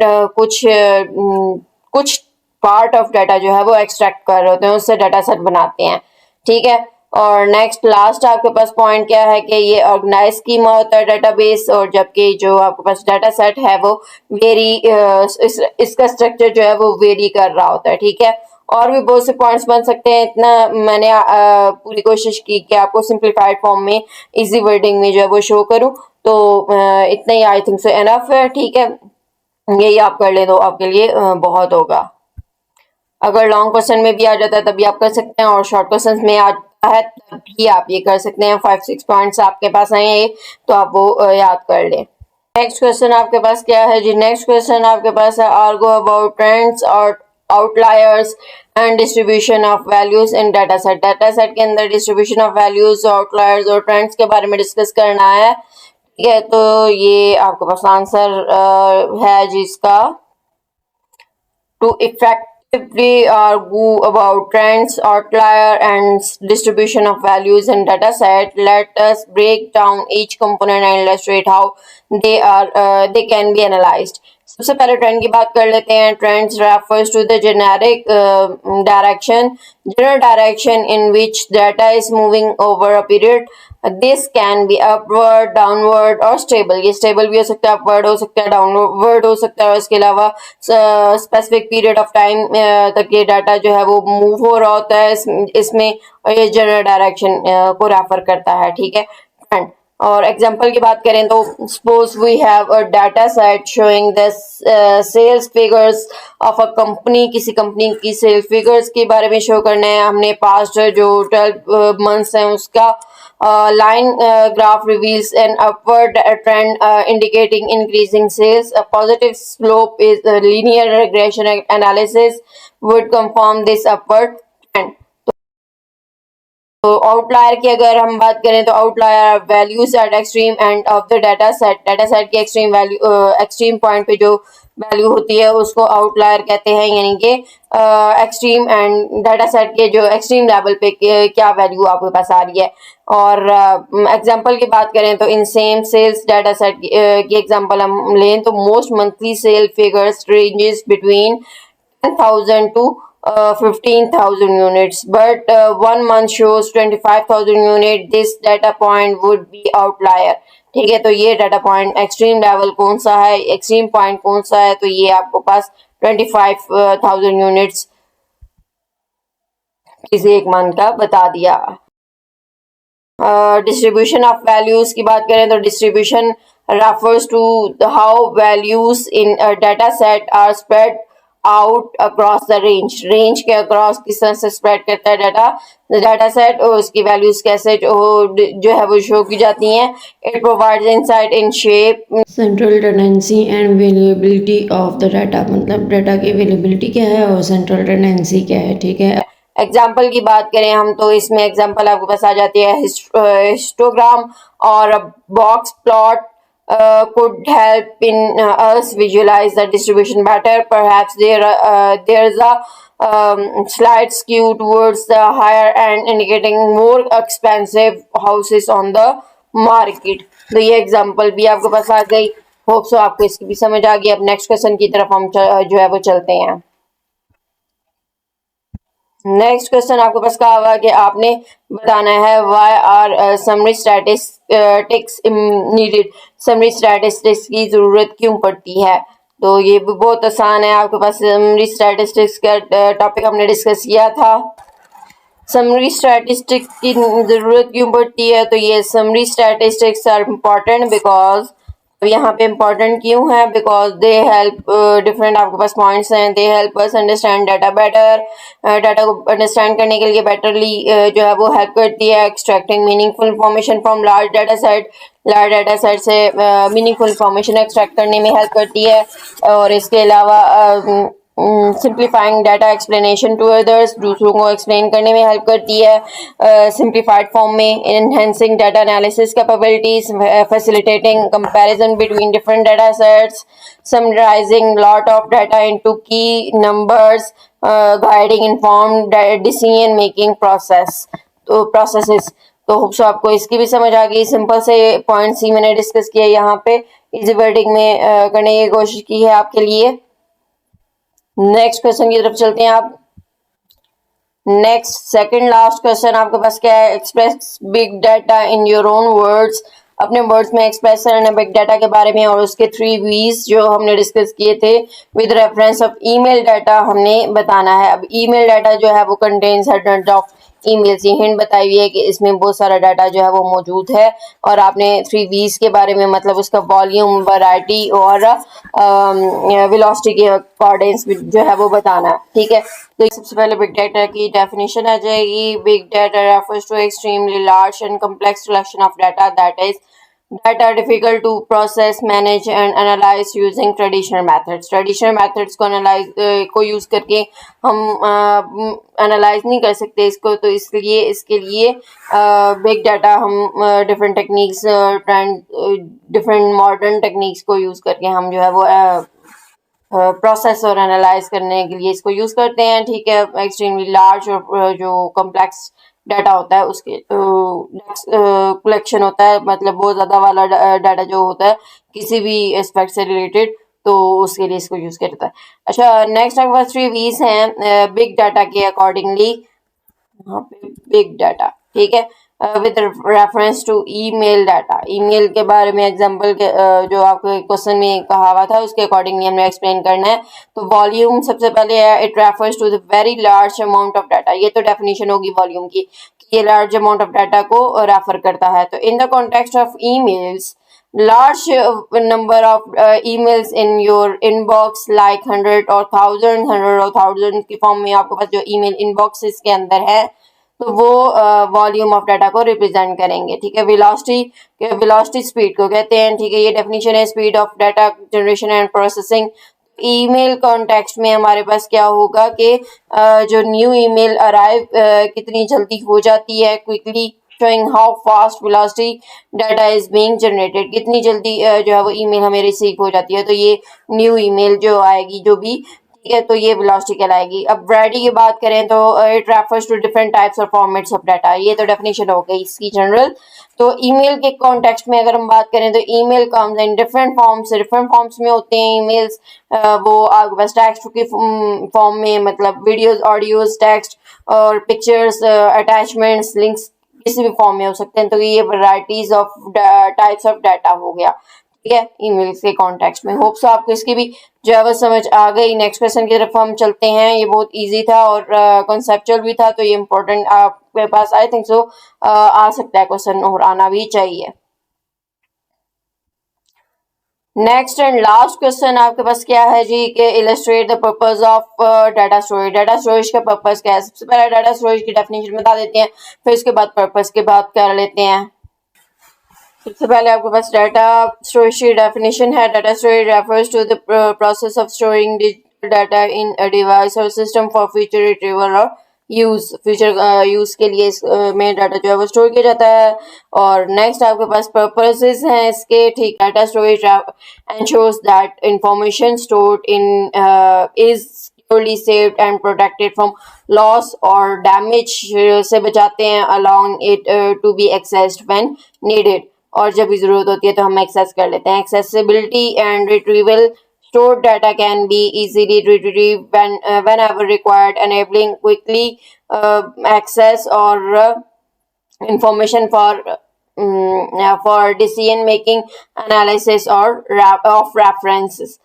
कुछ पार्ट ऑफ डाटा जो है वो एक्सट्रैक्ट कर रहे होते हैं, उससे डाटा सेट बनाते हैं. ठीक है. और नेक्स्ट लास्ट आपके पास पॉइंट क्या है कि ये ऑर्गेनाइज स्कीमा होता है डाटाबेस, और जबकि जो आपके पास डाटा सेट है वो वेरी इसका स्ट्रक्चर जो है वो वेरी कर रहा होता है. ठीक है. और भी बहुत से पॉइंट्स बन सकते हैं. इतना मैंने पूरी कोशिश की कि आपको सिंप्लीफाइड फॉर्म में इजी वर्डिंग में जो है वो शो करूं. तो इतना ही आई थिंक सो एनफ है. ठीक है. यही आप कर ले तो आपके लिए बहुत होगा. अगर लॉन्ग क्वेश्चन में भी आ जाता है तभी आप कर सकते हैं, और शॉर्ट क्वेश्चन में आता है तभी आप ये कर सकते हैं. 5-6 पॉइंट्स आपके पास आए हैं तो आप वो याद कर लें. नेक्स्ट क्वेश्चन आपके पास क्या है जी? नेक्स्ट क्वेश्चन आपके पास है आर्गो अबाउट ट्रेंड्स और outliers and distribution of values in data set. Data set के अंदर डिस्ट्रीब्यूशन ऑफ वैल्यूज, आउटलायर्स और ट्रेंड्स के बारे में डिस्कस करना है. ठीक है. तो ये आपके पास आंसर है जिसका to effectively argue about trends, outlier, and distribution of values in dataset, let us break down each component and illustrate how they can be analyzed. सबसे पहले ट्रेंड की बात कर लेते हैं. Trends refers to the generic general direction in which data is moving over a period. This can be upward, downward और stable. ये stable भी हो सकता है, upward हो सकता है, downward हो सकता है, और इसके अलावा specific period of time तक ये डाटा जो है वो मूव हो रहा होता है इसमें, और ये जनरल डायरेक्शन को रेफर करता है. ठीक है. ट्रेंड. और एग्जांपल की बात करें तो suppose we have a data set showing the sales figures of a company. किसी कंपनी की सेल्स फिगर्स के बारे में शो करना है हमने. पास्ट जो 12 मंथ्स हैं उसका line graph reveals an upward trend indicating increasing sales. A positive slope is a linear regression analysis would confirm this upward trend. तो आउटलायर की अगर हम बात करें तो outlier values eight extreme end of the data set की extreme value extreme point पे जो वैल्यू होती है उसको आउटलायर कहते हैं. यानी कि एक्सट्रीम एंड डाटा सेट के जो एक्सट्रीम लेवल पे क्या वैल्यू आपके पास आ रही है. और एग्जांपल की बात करें तो इन सेम सेल्स डाटा सेट की एग्जांपल हम लें तो most monthly sale figures ranges between 10,000 to 15,000 units, but 1 month shows 25,000 units. This data point would be outlier. ठीक है. तो ये डाटा पॉइंट एक्सट्रीम लेवल कौन सा है, एक्सट्रीम पॉइंट कौन सा है, तो ये आपको पास 25,000 यूनिट्स किसी एक मंथ का बता दिया. डिस्ट्रीब्यूशन ऑफ वैल्यूज की बात करें तो distribution refers to how values in a data set are spread out across the range के अक्रॉस किस तरह से स्प्रेड करता है डाटा सेट, और उसकी वैल्यूज कैसे जो है वो शो की जाती हैं. It provides insight in shape, central tendency and variability of the data. मतलब डाटा की वेरिएबिलिटी क्या है और सेंट्रल टेंडेंसी क्या है. ठीक है. एग्जाम्पल की बात करें हम तो इसमें एग्जाम्पल आपके पास आ जाती है हिस्टोग्राम और box plot could help in us visualize the distribution better. Perhaps there's a slight skew towards the higher end, indicating more expensive houses on the market. तो ये एग्जांपल भी आपके पास आ गई. होप सो आपको इसकी भी समझ आ गई. अब नेक्स्ट क्वेश्चन की तरफ हम जो है वो चलते हैं. नेक्स्ट क्वेश्चन आपके पास कहा हुआ है कि आपने बताना है why are summary statistics needed. Summary statistics की जरूरत क्यों पड़ती है. तो ये भी बहुत आसान है. आपके पास समरी स्टैटिस्टिक्स का टॉपिक हमने डिस्कस किया था. समरी स्टैटिस्टिक्स की जरूरत क्यों पड़ती है. तो ये summary statistics are important because यहाँ पे इम्पोर्टेंट क्यों है. बिकॉज दे हेल्प डिफरेंट आपके पास पॉइंट्स हैं. They help us understand data better. Data को अंडरस्टैंड करने के लिए बेटरली जो है वो हेल्प करती है. Extracting meaningful information from large data set. Large data set से मीनिंगफुल इंफॉर्मेशन एक्सट्रैक्ट करने में हेल्प करती है. और इसके अलावा simplifying data explanation to others. दूसरों को एक्सप्लेन करने में हेल्प करती है सिंप्लीफाइड फॉर्म में. Enhancing data analysis capabilities. Facilitating comparison between different data sets. Summarizing lot of data into key numbers. Guiding informed decision making processes. तो hope so आपको इसकी भी समझ आ गई. सिंपल से पॉइंट्स ही मैंने डिस्कस किया यहाँ पे. इजी वर्डिंग में करने की कोशिश की है आपके लिए. नेक्स्ट क्वेश्चन की तरफ चलते हैं आप. नेक्स्ट सेकंड लास्ट क्वेश्चन आपके पास क्या है. Express big data in your own words. अपने वर्ड्स में एक्सप्रेस करना बिग डाटा के बारे में और उसके 3 V's जो हमने डिस्कस किए थे with reference of email data हमने बताना है. अब ईमेल डाटा जो है वो कंटेन्स हंड्रेड्स ऑफ ईमेल्स. ये हिंट बताई हुई है कि इसमें बहुत सारा डाटा जो है वो मौजूद है और आपने 3 V's के बारे में मतलब उसका वॉल्यूम, वैरायटी और वेलोसिटी के अकॉर्डिंग्स जो है वो बताना है. ठीक है. तो सबसे पहले बिग डाटा की डेफिनेशन आ जाएगी. Big data refers to extremely large and complex collection of data that is that are difficult to process, manage and analyze using traditional methods. Traditional methods को को यूज करके हम एनालाइज नहीं कर सकते इसको. तो इसलिए इसके लिए बिग डाटा हम different techniques, different modern techniques को यूज करके हम जो है वो प्रोसेस और एनालाइज करने के लिए इसको यूज करते हैं. ठीक है. एक्सट्रीमली लार्ज और जो कॉम्प्लेक्स डाटा होता है उसके कलेक्शन होता है, मतलब बहुत ज्यादा वाला डाटा जो होता है किसी भी एस्पेक्ट से रिलेटेड, तो उसके लिए इसको यूज करता है. अच्छा, नेक्स्ट आपके पास 3 V's हैं बिग डाटा के अकॉर्डिंगली. यहाँ पे बिग डाटा. ठीक है. With reference to email data. Email के बारे में एग्जांपल जो आपको क्वेश्चन में कहा हुआ था उसके अकॉर्डिंगली हमने एक्सप्लेन करना है. तो वॉल्यूम सबसे पहले है. It refers to the very large amount of data. ये तो डेफिनेशन होगी वॉल्यूम की कि ये लार्ज अमाउंट ऑफ डाटा को रेफर करता है. तो in the context of emails, large number of emails in your inbox like 100 or 1000 की फॉर्म में आपके पास जो ईमेल इनबॉक्सेस के अंदर है तो वो वॉल्यूम ऑफ डाटा को रिप्रेजेंट करेंगे. ठीक है. वेलोसिटी स्पीड को कहते हैं. ठीक है. ये डेफिनेशन है speed of data generation and processing. Email context में हमारे पास क्या होगा कि जो न्यू ईमेल अराइव कितनी जल्दी हो जाती है, quickly showing how fast velocity data is being generated. कितनी जल्दी जो है वो ईमेल हमें रिसीव हो जाती है. तो ये न्यू ईमेल जो आएगी जो भी, ठीक है, तो ये वेलोसिटी कहलाएगी. अब वैरायटी की बात करें तो it refers to different types और फॉर्मेट्स ऑफ डाटा. ये तो डेफिनेशन हो गई इसकी जनरल. तो ईमेल के कॉन्टेक्स्ट में अगर हम बात करें तो email comes in different forms में होते हैं ईमेल्स. वो आपके पास टेक्स्ट की फॉर्म में, मतलब वीडियोस, ऑडियोज, टेक्स्ट और पिक्चर्स, अटैचमेंट्स, लिंक्स किसी भी फॉर्म में हो सकते हैं. तो ये varieties of types of data हो गया. ठीक है. ईमेल्स के कॉन्टेक्स्ट में. होप सो आपको इसकी भी जो है वो समझ आ गई. नेक्स्ट क्वेश्चन की तरफ हम चलते हैं. ये बहुत इजी था और कॉन्सेप्चुअल भी था, तो ये इम्पोर्टेंट आपके पास आई थिंक सो आ सकता है क्वेश्चन और आना भी चाहिए. नेक्स्ट एंड लास्ट क्वेश्चन आपके पास क्या है जी कि illustrate the purpose of data storage. Data storage का पर्पस क्या है. सबसे पहले डाटा स्टोरेज की डेफिनेशन बता देते हैं, फिर उसके बाद पर्पस की बात कर लेते हैं. सबसे पहले आपके पास डाटा स्टोरेज की डेफिनेशन है. Data storage refers to the process of storing digital data in a device और सिस्टम फॉर फ्यूचर रिट्रीवल और फ्यूचर यूज़ के लिए में डाटा जो है वो स्टोर किया जाता है। और नेक्स्ट आपके पास पर्पसेस हैं इसके, ठीक। Data storage ensures that information stored in is securely saved and protected from loss or damage, से बचाते हैं, allowing it to be accessed when needed, और जब भी ज़रूरत होती है तो हम एक्सेस कर लेते हैं। Accessibility and retrieval, stored data can be easily retrieved whenever required, enabling quickly access or information for decision making, analysis or of references।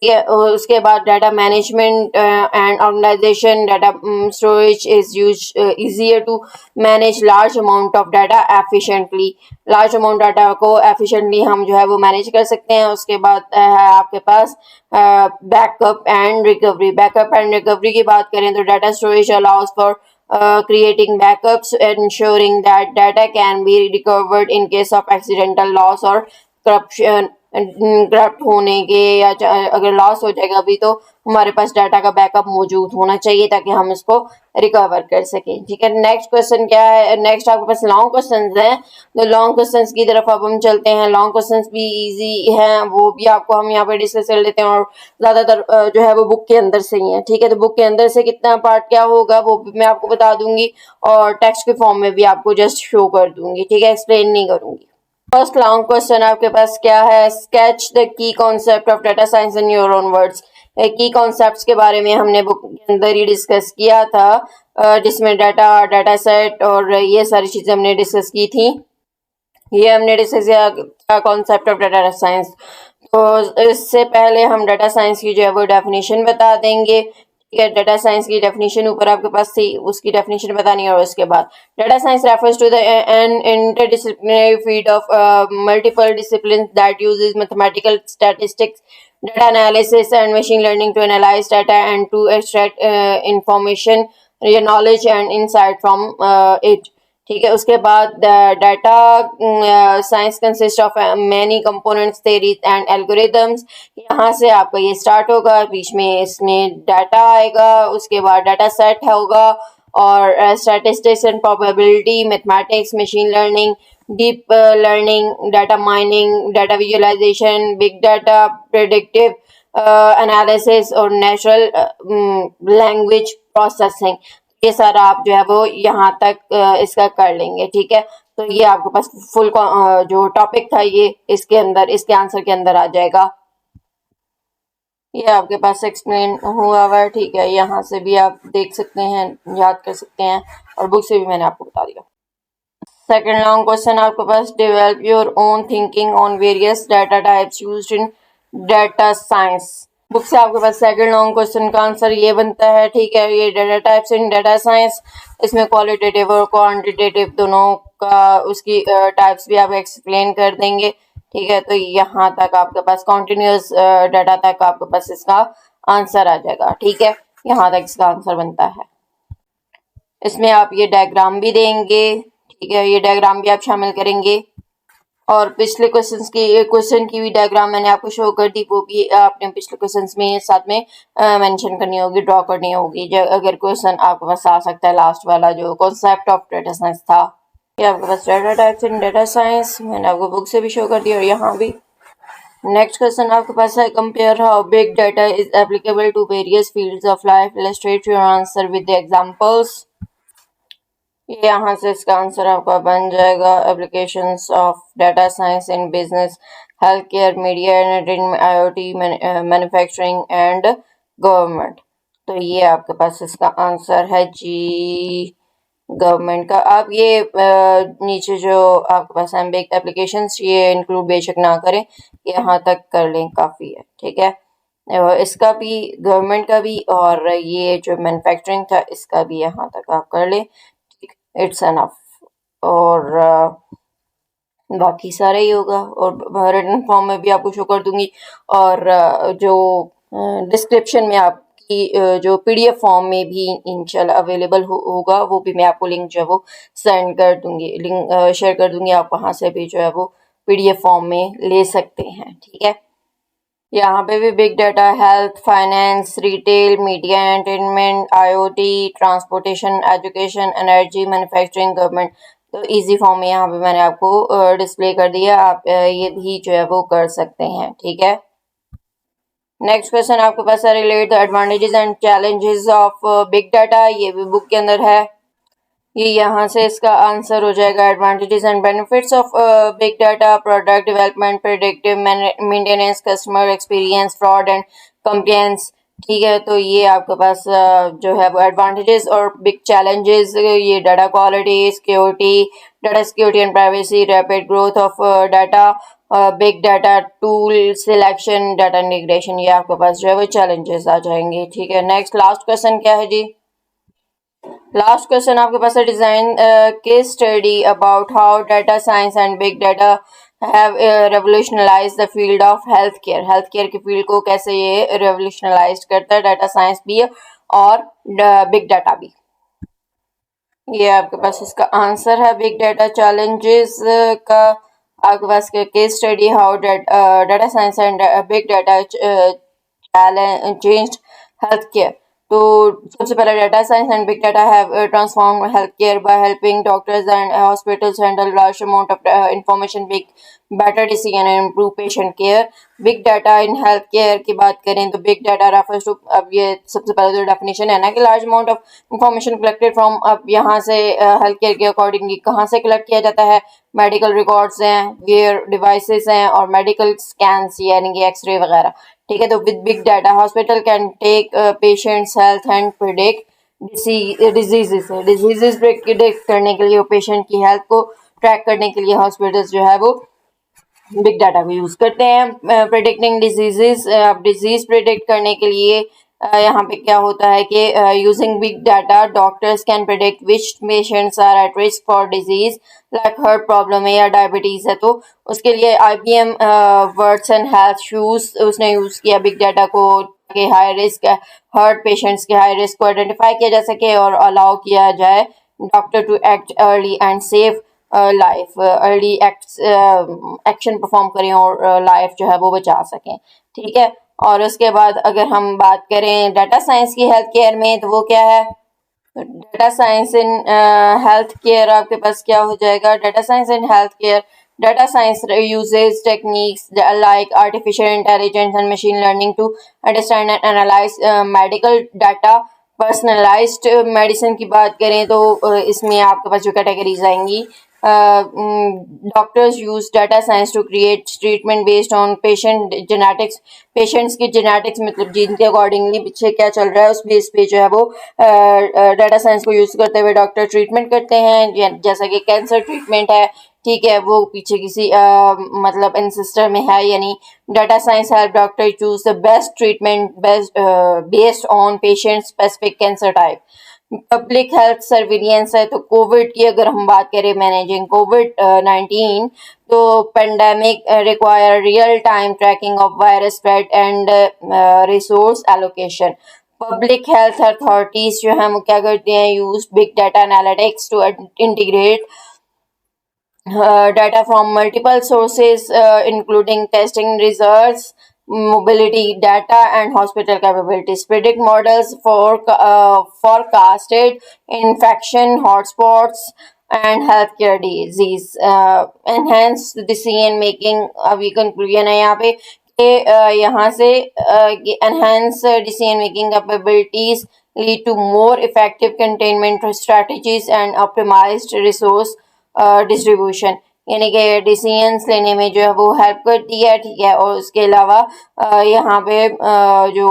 ठीक है, उसके बाद data management and organisation, data storage is use easier to manage large amount of data efficiently। Large amount data को efficiently हम जो है वो manage कर सकते हैं। उसके बाद है आपके पास backup and recovery. Backup and recovery की बात करें तो data storage allows for creating backups, ensuring that data can be recovered in case of accidental loss or corruption। Corrupt होने के या अगर लॉस हो जाएगा भी तो हमारे पास डाटा का बैकअप मौजूद होना चाहिए ताकि हम इसको रिकवर कर सकें। ठीक है, नेक्स्ट क्वेश्चन क्या है? नेक्स्ट आपके पास लॉन्ग क्वेश्चंस हैं, तो लॉन्ग क्वेश्चंस की तरफ अब हम चलते हैं। लॉन्ग क्वेश्चंस भी इजी हैं, वो भी आपको हम यहाँ पे डिस्कस कर लेते हैं, और ज्यादातर जो है वो बुक के अंदर से ही है। ठीक है, तो बुक के अंदर से कितना पार्ट क्या होगा वो भी मैं आपको बता दूंगी, और टेक्स्ट के फॉर्म में भी आपको जस्ट शो कर दूंगी। ठीक है, एक्सप्लेन नहीं करूंगी। फर्स्ट लॉन्ग क्वेश्चन आपके पास क्या है? Sketch the key concept of data science in your own words. की कॉन्सेप्ट्स के बारे में हमने बुक के अंदर ही डिस्कस किया था, जिसमें डाटा सेट और ये सारी चीजें हमने डिस्कस की थी। ये हमने डिस्कस किया कॉन्सेप्ट ऑफ डाटा साइंस। तो इससे पहले हम डाटा साइंस की जो है वो डेफिनेशन बता देंगे। ठीक है, डाटा साइंस की डेफिनेशन ऊपर आपके पास थी, उसकी डेफिनेशन बतानी है। और उसके बाद data science refers to the an interdisciplinary field of multiple discipline that uses mathematical statistics, data analysis and machine learning to analyze data and to extract information, knowledge and insight from it। ठीक है, उसके बाद data science consist of many components, theories and algorithms. यहाँ से आपका ये start होगा, बीच में इसमें डाटा आएगा, उसके बाद डाटा सेट होगा, और statistics and probability, mathematics, machine learning, deep learning, data mining, data visualisation, big data, predictive analysis और नेचुरल लैंग्वेज प्रोसेसिंग। ये सारा आप जो है वो यहाँ तक इसका कर लेंगे। ठीक है, तो ये आपके पास फुल जो टॉपिक था ये इसके अंदर, इसके आंसर के अंदर आ जाएगा। ये आपके पास एक्सप्लेन हुआ हुआ है। ठीक है, यहाँ से भी आप देख सकते हैं, याद कर सकते हैं, और बुक से भी मैंने आपको बता दिया। सेकंड लॉन्ग क्वेश्चन आपके पास, develop your own thinking on various data types used in data science. Book से आपके पास सेकंड लॉन्ग क्वेश्चन का आंसर ये बनता है। ठीक है, ये data types in data science, इसमें क्वालिटेटिव और क्वांटिटेटिव दोनों का उसकी टाइप्स भी आप एक्सप्लेन कर देंगे। ठीक है, तो यहाँ तक आपके पास कॉन्टिन्यूस डाटा तक आपके पास इसका आंसर आ जाएगा। ठीक है, यहाँ तक इसका आंसर बनता है। इसमें आप ये डायग्राम भी देंगे। ठीक है, ये डायग्राम भी आप शामिल करेंगे, और पिछले क्वेश्चन की भी डायग्राम मैंने आपको शो कर दी, वो भी आपने पिछले क्वेश्चंस में साथ में मेंशन करनी होगी, ड्रॉ करनी होगी, अगर क्वेश्चन आपके पास आ सकता है। लास्ट वाला जो कॉन्सेप्ट ऑफ डाटा साइंस था, ये आपके पास data types in data science मैंने आपको बुक से भी शो कर दिया, और यहाँ भी। नेक्स्ट क्वेश्चन आपके पास है, compare how big data is applicable to various fields of life, illustrate your answer with the examples. ये यहाँ से इसका आंसर आपका बन जाएगा, applications of data science in business, health care, media entertainment, IoT, manufacturing and government. तो ये आपके पास इसका आंसर है जी, गवर्नमेंट का। आप ये नीचे जो आपके पास बिग एप्लीकेशंस, ये इंक्लूड बेशक ना करें, यहाँ तक कर लें, काफ़ी है। ठीक है, इसका भी, गवर्नमेंट का भी, और ये जो मैन्युफैक्चरिंग था इसका भी यहाँ तक आप कर लें। इट्स एनफ, और बाकी सारा ही होगा, और रिटन फॉर्म में भी आपको शो कर दूंगी, और जो डिस्क्रिप्शन में आपकी जो PDF फॉर्म में भी इंशाल्लाह अवेलेबल होगा, वो भी मैं आपको लिंक जो है वो सेंड कर दूंगी, लिंक शेयर कर दूंगी, आप वहां से भी जो है वो PDF फॉर्म में ले सकते हैं। ठीक है, यहाँ पे भी big data health, finance, retail, media, entertainment, IoT, transportation, education, energy, manufacturing, government. तो इजी फॉर्म में यहाँ पे मैंने आपको डिस्प्ले कर दिया, आप ये भी जो है वो कर सकते हैं, ठीक है। नेक्स्ट क्वेश्चन आपके पास है relate the advantages and challenges of big data, ये भी बुक के अंदर है। ये यहाँ से इसका आंसर हो जाएगा advantages and benefits of big data, product development, predictive maintenance, customer experience, fraud and compliance. ठीक है, तो ये आपके पास जो है वो एडवांटेजेस और बिग चैलेंजेस, ये data quality, security, data security and privacy, rapid growth of data, big data tool selection, data integration, ये आपके पास जो है वो चैलेंजेस आ जाएंगे। ठीक है, नेक्स्ट लास्ट क्वेश्चन क्या है जी? लास्ट क्वेश्चन आपके पास है design case study about how data science and big data have revolutionalize the field of health care. Health care की फील्ड को कैसे ये रेवोल्यूशनलाइज करता है, डाटा साइंस भी और बिग डाटा भी। ये आपके पास इसका आंसर है बिग डाटा चैलेंजेस का। आपके पास case study how data science and big data changed health care. तो सबसे पहले data science and big data have transform health care by helping doctors and hospitals handle large amount of information, big better decision and improve patient care. Big data in health care की बात करें तो big data refers to, अब ये सबसे पहले जो definition है ना कि large amount of information collected from, अब यहाँ से हेल्थ केयर के अकॉर्डिंगली कहाँ से कलेक्ट किया जाता है, मेडिकल रिकॉर्ड्स हैं, वेयर डिवाइसेस हैं और मेडिकल स्कैन्स यानी कि एक्सरे वगैरह। ठीक है, तो with big data hospital can take patients health and predict diseases predict करने के लिए, पेशेंट की हेल्थ को ट्रैक करने के लिए हॉस्पिटल्स जो है वो बिग डाटा को यूज करते हैं। प्रेडिक्टिंग डिजीजेस, अब डिजीज प्रेडिक्ट करने के लिए यहाँ पे क्या होता है कि using big data doctors can predict which patients are at risk for disease, like heart problem है या डायबिटीज है, तो उसके लिए IBM वर्डसन हेल्थ शूज उसने यूज किया बिग डाटा को कि हाई रिस्क हार्ट पेशेंट्स के हाई रिस्क को आइडेंटिफाई किया जा सके और अलाउ किया जाए doctor to act early and save life, early action perform करें और लाइफ जो है वो बचा सकें। ठीक है, और उसके बाद अगर हम बात करें डाटा साइंस की हेल्थ केयर में, तो वो क्या है? डाटा साइंस इन हेल्थ केयर आपके पास क्या हो जाएगा? Data science in health care, data science uses techniques like artificial intelligence and machine learning to understand and analyze medical data। Personalised medicine की बात करें तो इसमें आपके पास जो कैटेगरीज आएंगी, doctors use data science to create treatment based on patient genetics, patients की genetics मतलब जीन के अकॉर्डिंगली पीछे क्या चल रहा है उस बेस पे जो है वो डाटा साइंस को यूज करते हुए डॉक्टर ट्रीटमेंट करते हैं। जैसा कि कैंसर ट्रीटमेंट है, ठीक है, वो पीछे किसी मतलब एंसेस्टर में है, यानी data science help doctor choose the best treatment based on patient specific cancer type. Public health surveillance है, तो कोविड की अगर हम बात करें, मैनेजिंग COVID-19, तो pandemic require real time tracking of virus spread and resource allocation. Public health authorities जो है वो क्या करती हैं, use big data analytics to integrate data from multiple sources, including testing results, mobility data, and hospital capabilities. Predict models for forecasted infection, hotspots, and healthcare disease. Enhance decision making. अभी conclusion है यहाँ पे कि यहाँ से enhance decision making capabilities lead to more effective containment strategies and optimized resource distribution, यानी कि decisions लेने में जो है वो हेल्प करती है। ठीक है, और उसके अलावा यहाँ पे जो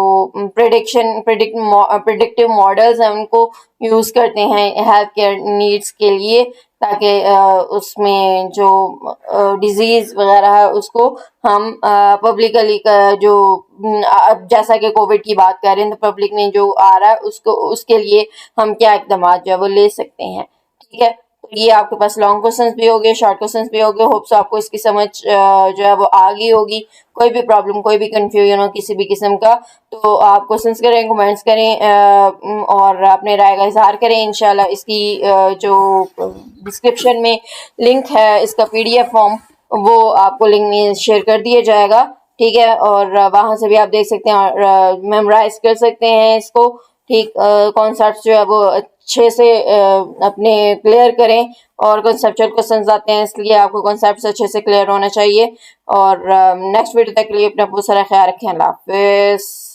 प्रिडिक्टिव मॉडल्स हैं उनको यूज करते हैं हेल्थ केयर नीड्स के लिए, ताकि उसमें जो डिजीज वगैरह है उसको हम पब्लिकली जो अब जैसा कि कोविड की बात कर रहे हैं, तो पब्लिक में जो आ रहा है उसको उसके लिए हम क्या इकदाम जो है वो ले सकते हैं। ठीक है, तो ये आपके पास लॉन्ग क्वेश्चंस भी हो गए, शॉर्ट क्वेश्चंस भी हो गए। होप्स आपको इसकी समझ जो है वो आ गई होगी। कोई भी प्रॉब्लम, कोई भी कंफ्यूजन हो किसी भी किस्म का, तो आप क्वेश्चंस करें, कमेंट्स करें और अपने राय का इजहार करें। इंशाल्लाह इसकी जो डिस्क्रिप्शन में लिंक है इसका PDF फॉर्म, वो आपको लिंक में शेयर कर दिया जाएगा। ठीक है, और वहाँ से भी आप देख सकते हैं और मेमोराइज कर सकते हैं इसको, ठीक। कॉन्सेप्ट जो है वो अच्छे से अपने क्लियर करें, और कॉन्सेप्चुअल क्वेश्चंस आते हैं इसलिए आपको कॉन्सेप्ट अच्छे से क्लियर होना चाहिए। और नेक्स्ट वीडियो तक के लिए अपना बहुत सारा ख्याल रखें। अल्लाह हाफिज़।